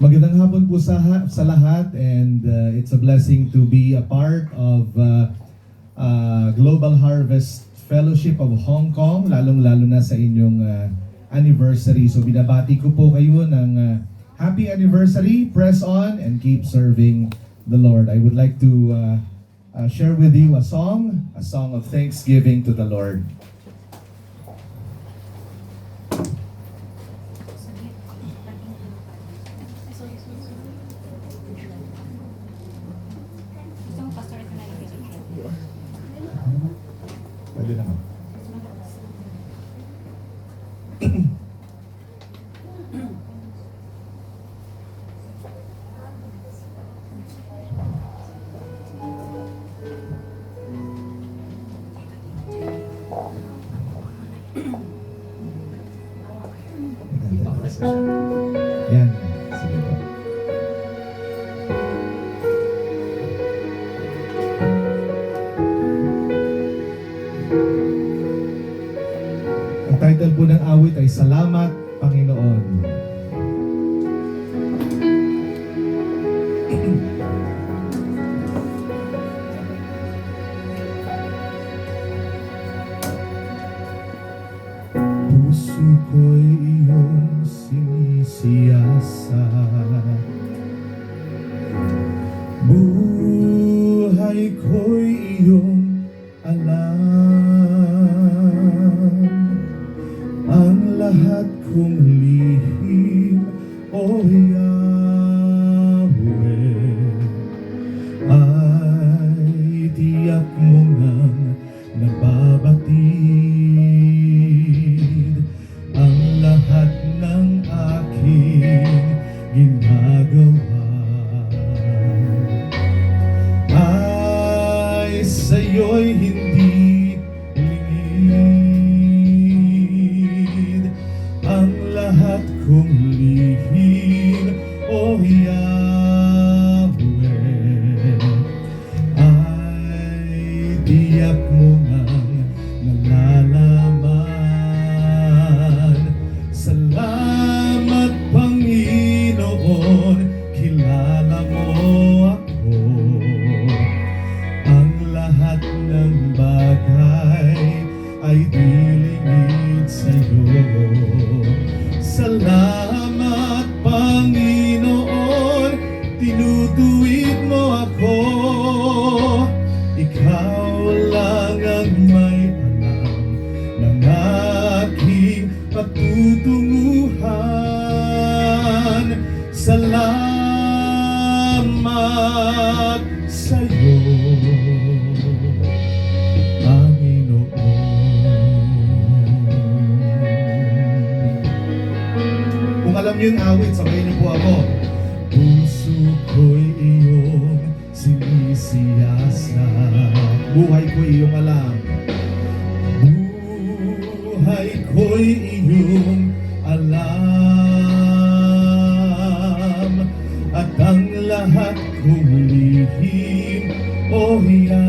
Magandang hapon po sa lahat, and it's a blessing to be a part of Global Harvest Fellowship of Hong Kong, lalong-lalo na sa inyong anniversary. So binabati ko po kayo ng happy anniversary, press on, and keep serving the Lord. I would like to share with you a song of thanksgiving to the Lord. Pwede naman. Yan. Sige po. Ang title po ng awit ay Salamat, Panginoon. Puso ko'y iyong sinisiyasat, buhay ko'y iyong alam, ang lahat kong lihim, O Yahweh, ay tiyak mo ngang nababatid ang lahat ng aking ginagawa ay sa'yo'y hindi lingid. Ang lahat kong lihim, O Yahweh, ay tiyak mo ngang nalalaman. Salamat, Panginoon, kilala mo ako. Ang lahat ng bagay ay dilingid sa'yo. Salamat, Panginoon, tinutuwid mo ako. Ikaw lang ang may alam ng aking patutunguhan. Salamat sa'yo, Panginoon. Kung alam niyo yung awit, sabayin niyo po ako. Puso ko'y iyong sinisiyasat, buhay ko'y iyong alam, buhay ko'y iyong alam, at ang lahat kong lihim, O Yahweh,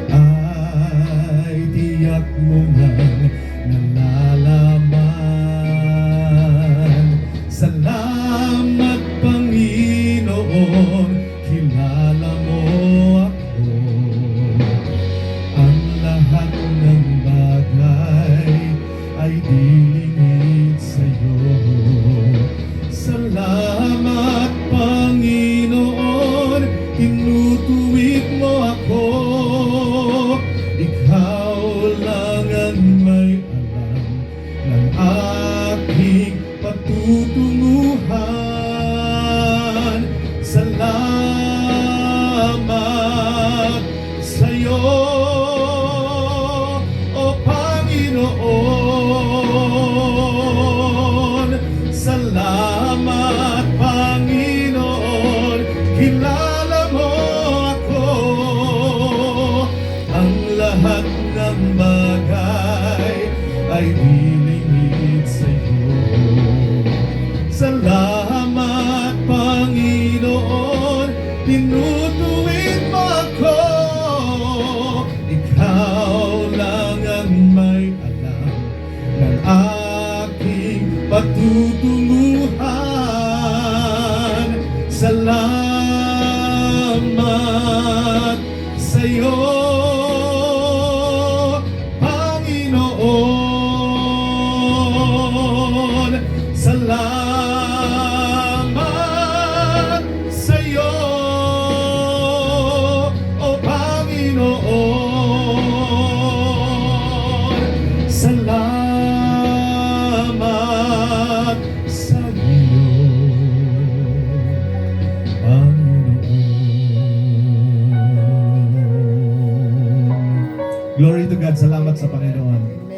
ay tiyak mo ngang nalalaman. Salamat, Panginoon, kilala mo ako. Ang lahat ng bagay ay dilingid sa'yo. Salamat, Panginoon, tinutuwid mo ako. Ikaw lang ang may alam ng aking patutunguhan. Salamat sa'yo, O Panginoon. Salamat, Panginoon, kilala mo ako. Ang lahat ng bagay ay dilingid sa'yo. Salamat, Panginoon, tinutuwid mo ako. Ikaw lang ang may alam ng aking patutunguhan. Salamat sa'yo, Panginoon. Salamat sa'yo, O Panginoon. Salamat sa iyo, Panginoon. Glory to God. Salamat sa Panginoon.